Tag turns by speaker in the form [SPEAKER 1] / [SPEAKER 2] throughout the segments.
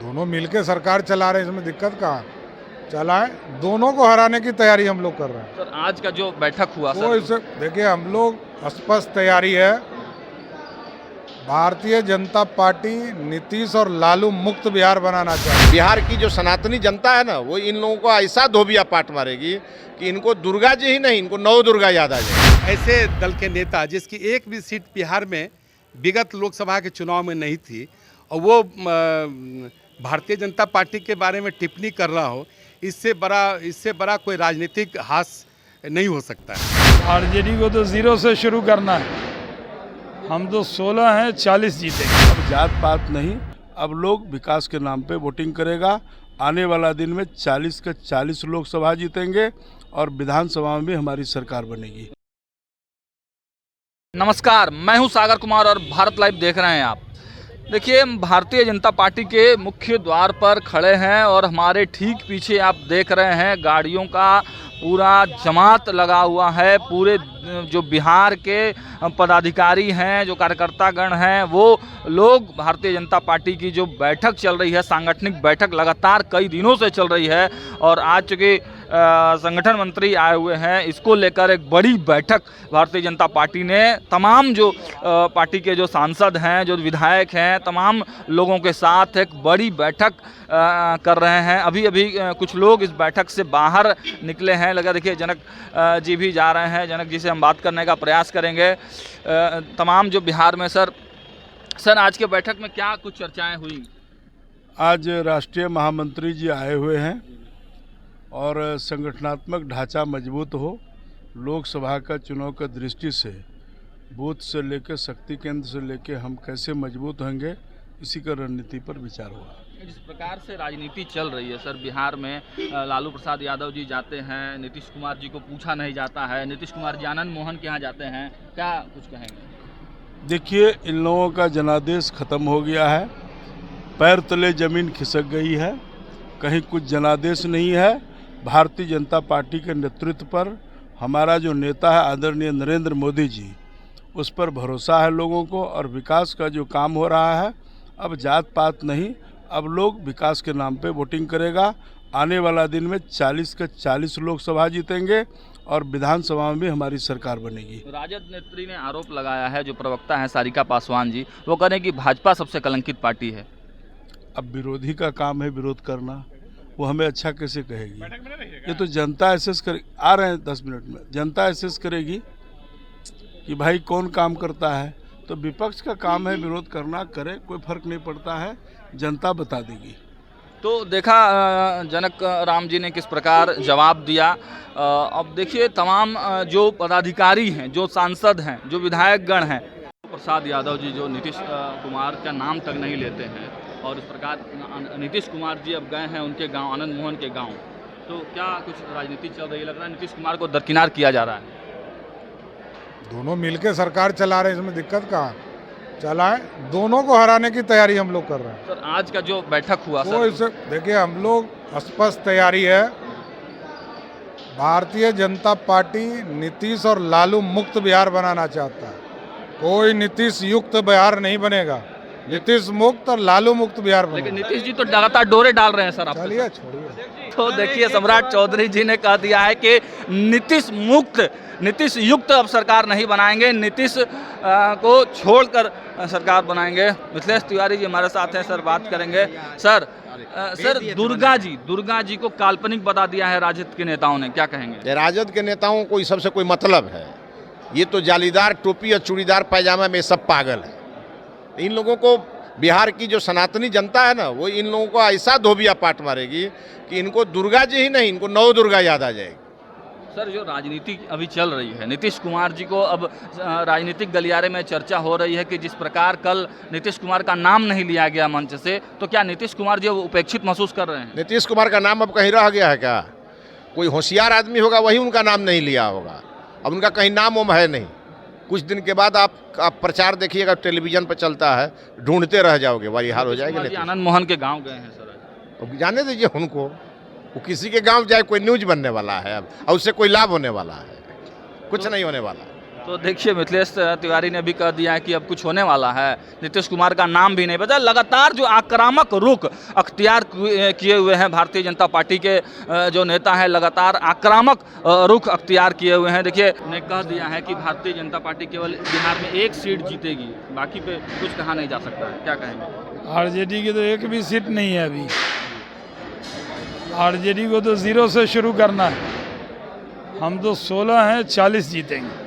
[SPEAKER 1] दोनों मिलके सरकार चला रहे हैं, इसमें दिक्कत कहाँ। चलाएं, दोनों को हराने की तैयारी हम लोग कर रहे हैं।
[SPEAKER 2] सर आज का जो बैठक हुआ
[SPEAKER 1] वो
[SPEAKER 2] सर,
[SPEAKER 1] इसे देखिए, हम लोग स्पष्ट तैयारी है। भारतीय जनता पार्टी नीतीश और लालू मुक्त बिहार बनाना चाहती है।
[SPEAKER 3] बिहार की जो सनातनी जनता है ना, वो इन लोगों को ऐसा धोबिया पाट मारेगी कि इनको दुर्गा जी ही नहीं, इनको नौ दुर्गा याद आ जाएगी।
[SPEAKER 4] ऐसे दल के नेता जिसकी एक भी सीट बिहार में विगत लोकसभा के चुनाव में नहीं थी और वो भारतीय जनता पार्टी के बारे में टिप्पणी कर रहा हो, इससे बड़ा कोई राजनीतिक हास्य नहीं हो सकता है।
[SPEAKER 5] आरजेडी को तो जीरो से शुरू करना है। हम तो 16 हैं, 40 जीतेंगे।
[SPEAKER 6] अब जात पात नहीं, अब लोग विकास के नाम पे वोटिंग करेगा। आने वाला दिन में 40 के 40 लोकसभा जीतेंगे और विधानसभा में भी हमारी सरकार बनेगी।
[SPEAKER 2] नमस्कार, मैं हूं सागर कुमार और भारत लाइव देख रहे हैं आप। देखिए, हम भारतीय जनता पार्टी के मुख्य द्वार पर खड़े हैं और हमारे ठीक पीछे आप देख रहे हैं गाड़ियों का पूरा जमात लगा हुआ है। पूरे जो बिहार के पदाधिकारी हैं, जो कार्यकर्तागण हैं, वो लोग भारतीय जनता पार्टी की जो बैठक चल रही है, सांगठनिक बैठक लगातार कई दिनों से चल रही है और आज चूँकि संगठन मंत्री आए हुए हैं, इसको लेकर एक बड़ी बैठक भारतीय जनता पार्टी ने तमाम जो पार्टी के जो सांसद हैं, जो विधायक हैं, तमाम लोगों के साथ एक बड़ी बैठक कर रहे हैं। अभी कुछ लोग इस बैठक से बाहर निकले हैं। लगा देखिए, जनक जी भी जा रहे हैं। जनक जी से हम बात करने का प्रयास करेंगे। तमाम जो बिहार में सर आज के बैठक में क्या कुछ चर्चाएं हुई?
[SPEAKER 6] आज राष्ट्रीय महामंत्री जी आए हुए हैं और संगठनात्मक ढांचा मजबूत हो, लोकसभा का चुनाव की दृष्टि से बूथ से लेकर शक्ति केंद्र से लेकर हम कैसे मजबूत होंगे, इसी का रणनीति पर विचार हुआ।
[SPEAKER 2] जिस प्रकार से राजनीति चल रही है सर बिहार में, लालू प्रसाद यादव जी जाते हैं, नीतीश कुमार जी को पूछा नहीं जाता है, नीतीश कुमार जी आनंद मोहन के यहाँ जाते हैं, क्या कुछ कहेंगे?
[SPEAKER 6] देखिए, इन लोगों का जनादेश खत्म हो गया है, पैर तले जमीन खिसक गई है, कहीं कुछ जनादेश नहीं है। भारतीय जनता पार्टी के नेतृत्व पर हमारा जो नेता है आदरणीय नरेंद्र मोदी जी, उस पर भरोसा है लोगों को और विकास का जो काम हो रहा है, अब जात पात नहीं, अब लोग विकास के नाम पे वोटिंग करेगा। आने वाला दिन में 40 के 40 लोकसभा जीतेंगे और विधानसभा में भी हमारी सरकार बनेगी।
[SPEAKER 2] राजद नेत्री ने आरोप लगाया है, जो प्रवक्ता हैं सारिका पासवान जी, वो कह रहे हैं कि भाजपा सबसे कलंकित पार्टी है।
[SPEAKER 6] अब विरोधी का काम है विरोध करना, वो हमें अच्छा कैसे कहेगी? ये तो जनता एसेस करेगी। आ रहे हैं 10 मिनट में। जनता एसेस करेगी कि भाई कौन काम करता है। तो विपक्ष का काम है विरोध करना, करे, कोई फर्क नहीं पड़ता है, जनता बता देगी।
[SPEAKER 2] तो देखा जनक राम जी ने किस प्रकार जवाब दिया। अब देखिए, तमाम जो पदाधिकारी हैं, जो सांसद हैं, जो विधायकगण हैं, प्रसाद यादव जी जो नीतीश कुमार का नाम तक नहीं लेते हैं और इस प्रकार नीतीश कुमार जी अब गए हैं उनके गांव, आनंद मोहन के गांव, तो क्या कुछ राजनीति चल रही है? लग रहा है नीतीश कुमार को दरकिनार किया जा रहा है।
[SPEAKER 1] दोनों मिलके सरकार चला रहे हैं, इसमें दिक्कत कहाँ। चलाएं, दोनों को हराने की तैयारी हम लोग कर रहे हैं।
[SPEAKER 2] सर आज का जो बैठक हुआ
[SPEAKER 1] वो
[SPEAKER 2] सर,
[SPEAKER 1] इसे देखिए, हम लोग स्पष्ट तैयारी है। भारतीय जनता पार्टी नीतीश और लालू मुक्त बिहार बनाना चाहता है। कोई नीतीश युक्त बिहार नहीं बनेगा, नीतीश मुक्त और लालू मुक्त बिहार बनेगा।
[SPEAKER 2] लेकिन नीतीश जी तो लगातार डोरे डाल रहे हैं सर आप।
[SPEAKER 1] चलिए, छोड़िए।
[SPEAKER 2] तो देखिए, सम्राट चौधरी जी ने कह दिया है कि नीतीश मुक्त, नीतीश युक्त अब सरकार नहीं बनाएंगे, नीतीश को छोड़कर सरकार बनाएंगे। मिथिलेश तिवारी जी हमारे साथ हैं, सर बात करेंगे। सर दुर्गा जी को काल्पनिक बता दिया है राजद के नेताओं ने, क्या कहेंगे?
[SPEAKER 3] राजद के नेताओं को इस सबसे कोई मतलब है? ये तो जालीदार टोपी और चूड़ीदार पैजामा में सब पागल है। इन लोगों को, बिहार की जो सनातनी जनता है ना, वो इन लोगों को ऐसा धोबिया पाट मारेगी कि इनको दुर्गा जी ही नहीं, इनको नौ दुर्गा याद आ जाएगी।
[SPEAKER 2] सर जो राजनीति अभी चल रही है, नीतीश कुमार जी को अब राजनीतिक गलियारे में चर्चा हो रही है कि जिस प्रकार कल नीतीश कुमार का नाम नहीं लिया गया मंच से, तो क्या नीतीश कुमार जी उपेक्षित महसूस कर रहे हैं?
[SPEAKER 3] नीतीश कुमार का नाम अब कहीं रह गया है क्या? कोई होशियार आदमी होगा वही उनका नाम नहीं लिया होगा। अब उनका कहीं नाम उम है नहीं। कुछ दिन के बाद आप प्रचार देखिएगा, टेलीविजन पर चलता है, ढूंढते रह जाओगे, वही हाल हो जाएगा।
[SPEAKER 2] आनंद मोहन के गाँव गए हैं सर,
[SPEAKER 3] जाने दीजिए उनको, वो किसी के गांव जाए कोई न्यूज बनने वाला है अब, और उससे कोई लाभ होने वाला है? कुछ नहीं होने वाला।
[SPEAKER 2] तो देखिए मिथिलेश तिवारी ने भी कह दिया है कि अब कुछ होने वाला है, नीतीश कुमार का नाम भी नहीं बचा। लगातार जो आक्रामक रुख अख्तियार किए हुए हैं भारतीय जनता पार्टी के जो नेता हैं, लगातार आक्रामक रुख अख्तियार किए हुए हैं। देखिए उन्हें कह दिया है कि भारतीय जनता पार्टी केवल बिहार में एक सीट जीतेगी, बाकी पे कुछ कहा नहीं जा सकता है। क्या कहेंगे?
[SPEAKER 5] आरजेडी की तो एक भी सीट नहीं है अभी। आरजेडी को तो 0 से शुरू करना है। हम तो 16 हैं, 40 जीतेंगे।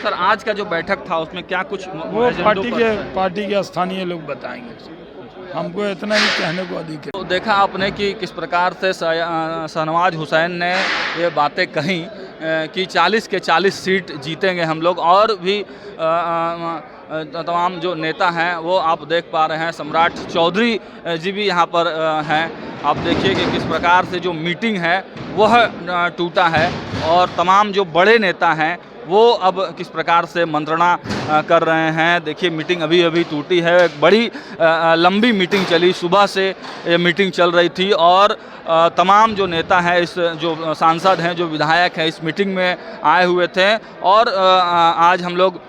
[SPEAKER 2] सर आज का जो बैठक था उसमें क्या कुछ
[SPEAKER 5] वो
[SPEAKER 2] एजेंडों
[SPEAKER 5] पार्टी के स्थानीय लोग बताएंगे। हमको इतना ही कहने को अधिक है।
[SPEAKER 2] तो देखा आपने कि किस प्रकार से शहनवाज हुसैन ने ये बातें कही कि 40 के 40 सीट जीतेंगे हम लोग। और भी तमाम जो नेता हैं वो आप देख पा रहे हैं, सम्राट चौधरी जी भी यहाँ पर हैं। आप देखिए कि किस प्रकार से जो मीटिंग है वह टूटा है और तमाम जो बड़े नेता हैं वो अब किस प्रकार से मंत्रणा कर रहे हैं। देखिए मीटिंग अभी अभी टूटी है। एक बड़ी लंबी मीटिंग चली, सुबह से ये मीटिंग चल रही थी और तमाम जो नेता हैं, इस जो सांसद हैं, जो विधायक हैं, इस मीटिंग में आए हुए थे। और आज हम लोग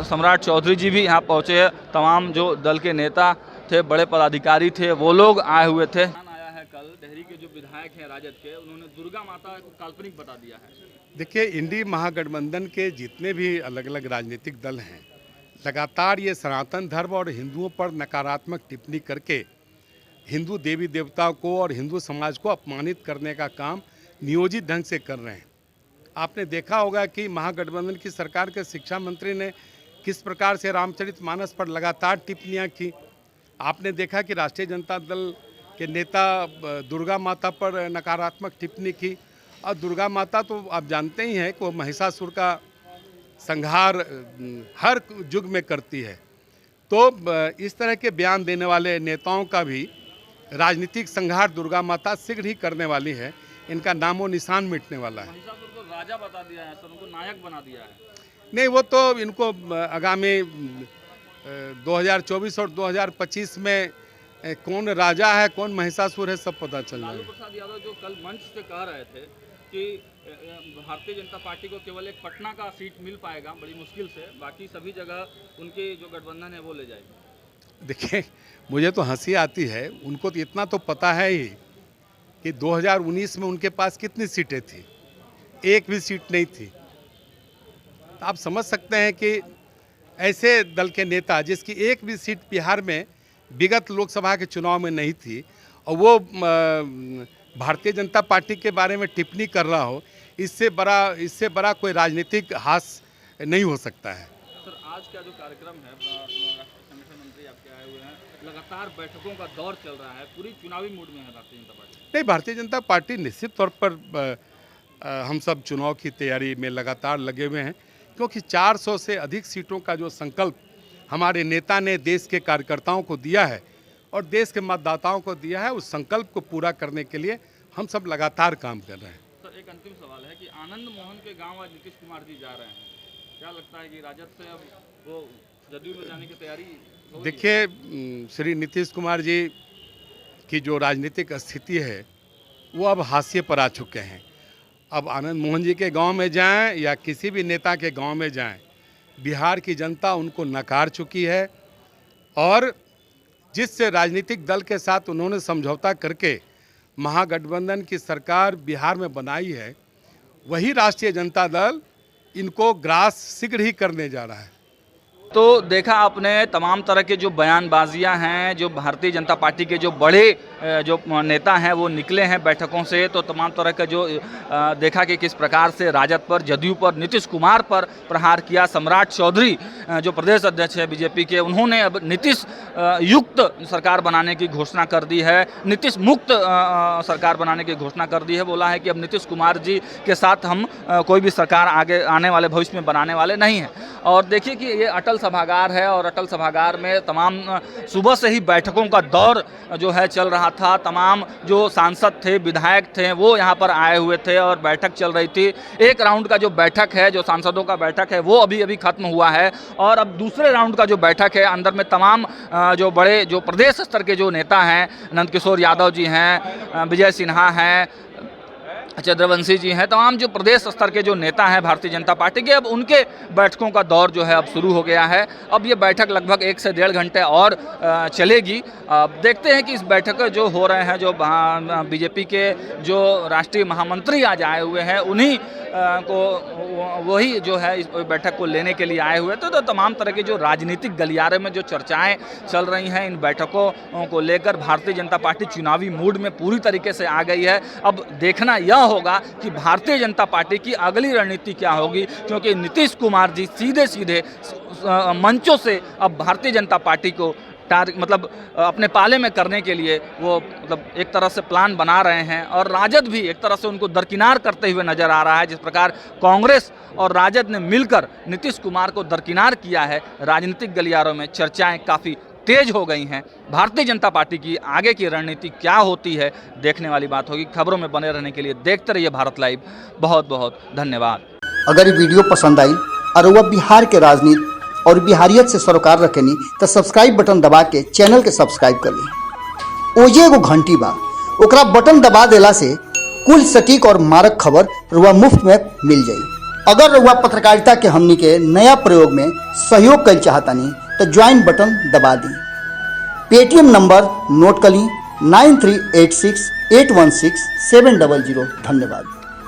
[SPEAKER 2] सम्राट चौधरी जी भी यहाँ पहुँचे। तमाम जो दल के नेता थे, बड़े पदाधिकारी थे, वो लोग आए हुए थे। आया है कल डेहरी के जो विधायक हैं राजद के, उन्होंने दुर्गा माता को काल्पनिक बता दिया है।
[SPEAKER 4] देखिए, इंडी महागठबंधन के जितने भी अलग अलग राजनीतिक दल हैं, लगातार ये सनातन धर्म और हिंदुओं पर नकारात्मक टिप्पणी करके हिंदू देवी देवताओं को और हिंदू समाज को अपमानित करने का काम नियोजित ढंग से कर रहे हैं। आपने देखा होगा कि महागठबंधन की सरकार के शिक्षा मंत्री ने किस प्रकार से रामचरितमानस पर लगातार टिप्पणियां की। आपने देखा कि राष्ट्रीय जनता दल के नेता दुर्गा माता पर नकारात्मक टिप्पणी की। और दुर्गा माता तो आप जानते ही हैं कि वो महिषासुर का संहार हर युग में करती है। तो इस तरह के बयान देने वाले नेताओं का भी राजनीतिक संहार दुर्गा माता शीघ्र ही करने वाली है। इनका नामो निशान मिटने वाला है।
[SPEAKER 2] महिषासुर को राजा बता दिया है सर, उनको नायक बना दिया है।
[SPEAKER 4] नहीं, वो तो इनको आगामी 2024 और 2025 में कौन राजा है कौन महिषासुर है सब पता चल जाएगा।
[SPEAKER 2] लालू प्रसाद यादव जो कल मंच से कह रहे थे कि भारतीय जनता पार्टी को केवल एक पटना का सीट मिल पाएगा बड़ी मुश्किल से, बाकी सभी जगह उनकी जो गठबंधन है वो ले जाएगी।
[SPEAKER 4] देखिए, मुझे तो हंसी आती है। उनको तो इतना तो पता है ही कि 2019 में उनके पास कितनी सीटें थी, एक भी सीट नहीं थी। तो आप समझ सकते हैं कि ऐसे दल के नेता जिसकी एक भी सीट बिहार में विगत लोकसभा के चुनाव में नहीं थी और वो भारतीय जनता पार्टी के बारे में टिप्पणी कर रहा हो, इससे बड़ा कोई राजनीतिक हास्य नहीं हो सकता है।
[SPEAKER 2] सर आज का जो कार्यक्रम है, राष्ट्रीय संगठन मंत्री आपके आए हुए हैं, लगातार बैठकों का दौर चल रहा है, पूरी चुनावी मूड में है भारतीय जनता पार्टी।
[SPEAKER 4] नहीं, भारतीय जनता पार्टी निश्चित तौर पर हम सब चुनाव की तैयारी में लगातार लगे हुए हैं, क्योंकि 400 से अधिक सीटों का जो संकल्प हमारे नेता ने देश के कार्यकर्ताओं को दिया है और देश के मतदाताओं को दिया है, उस संकल्प को पूरा करने के लिए हम सब लगातार काम कर रहे हैं।
[SPEAKER 2] सर एक अंतिम सवाल है कि आनंद मोहन के गांव आज नीतीश कुमार जी जा रहे हैं, क्या लगता है कि राजद से अब वो जदयू में जाने की तैयारी होगी?
[SPEAKER 4] देखिए, श्री नीतीश कुमार जी की जो राजनीतिक स्थिति है वो अब हाशिए पर आ चुके हैं। अब आनंद मोहन जी के गांव में जाएं या किसी भी नेता के गांव में जाएं, बिहार की जनता उनको नकार चुकी है और जिस राजनीतिक दल के साथ उन्होंने समझौता करके महागठबंधन की सरकार बिहार में बनाई है, वही राष्ट्रीय जनता दल इनको ग्रास शीघ्र ही करने जा रहा है।
[SPEAKER 2] तो देखा आपने तमाम तरह के जो बयानबाजियां हैं, जो भारतीय जनता पार्टी के जो बड़े जो नेता हैं वो निकले हैं बैठकों से। तो तमाम तरह का जो देखा कि किस प्रकार से राजद पर, जदयू पर, नीतीश कुमार पर प्रहार किया। सम्राट चौधरी जो प्रदेश अध्यक्ष है बीजेपी के, उन्होंने अब नीतीश युक्त सरकार बनाने की घोषणा कर दी है, नीतीश मुक्त सरकार बनाने की घोषणा कर दी है। बोला है कि अब नीतीश कुमार जी के साथ हम कोई भी सरकार आगे आने वाले भविष्य में बनाने वाले नहीं हैं। और देखिए कि ये अटल सभागार है और अटल सभागार में तमाम सुबह से ही बैठकों का दौर जो है चल रहा था। तमाम जो सांसद थे, विधायक थे, वो यहाँ पर आए हुए थे और बैठक चल रही थी। एक राउंड का जो बैठक है, जो सांसदों का बैठक है, वो अभी अभी खत्म हुआ है और अब दूसरे राउंड का जो बैठक है, अंदर में तमाम जो बड़े जो प्रदेश स्तर के जो नेता हैं, नंद किशोर यादव जी हैं, विजय सिन्हा हैं, चंद्रवंशी जी हैं, तमाम जो प्रदेश स्तर के जो नेता हैं भारतीय जनता पार्टी के, अब उनके बैठकों का दौर जो है अब शुरू हो गया है। अब ये बैठक लगभग 1 से 1.5 घंटे और चलेगी। अब देखते हैं कि इस बैठक जो हो रहे हैं, जो बीजेपी के जो राष्ट्रीय महामंत्री आज आए हुए हैं, उन्हीं को वही जो है इस बैठक को लेने के लिए आए हुए थे। तो तमाम तरह के जो राजनीतिक गलियारे में जो चर्चाएं चल रही हैं, इन बैठकों को लेकर भारतीय जनता पार्टी चुनावी मूड में पूरी तरीके से आ गई है। अब देखना यह होगा कि भारतीय जनता पार्टी की अगली रणनीति क्या होगी, क्योंकि नीतीश कुमार जी सीधे सीधे मंचों से अब भारतीय जनता पार्टी को मतलब अपने पाले में करने के लिए वो मतलब एक तरह से प्लान बना रहे हैं, और राजद भी एक तरह से उनको दरकिनार करते हुए नजर आ रहा है। जिस प्रकार कांग्रेस और राजद ने मिलकर नीतीश कुमार को दरकिनार किया है, राजनीतिक गलियारों में चर्चाएं काफ़ी तेज हो गई हैं। भारतीय जनता पार्टी की आगे की रणनीति क्या होती है, देखने वाली बात होगी। खबरों में बने रहने के लिए देखते रहिए भारत लाइव। बहुत बहुत धन्यवाद।
[SPEAKER 7] अगर ये वीडियो पसंद आई और वह बिहार के राजनीति और बिहारियत से सरोकार रखेनी तो सब्सक्राइब बटन दबा के चैनल के सब्सक्राइब कर ली। ओजे एगो घंटी बा, ओकरा बटन दबा देला से कुल सटीक और मारक खबर रुआ मुफ्त में मिल जाई। अगर रुआ पत्रकारिता के हमनी के नया प्रयोग में सहयोग कर चाहतानी तो ज्वाइन बटन दबा दी। पेटीएम नंबर नोट कर ली 9386816700। धन्यवाद।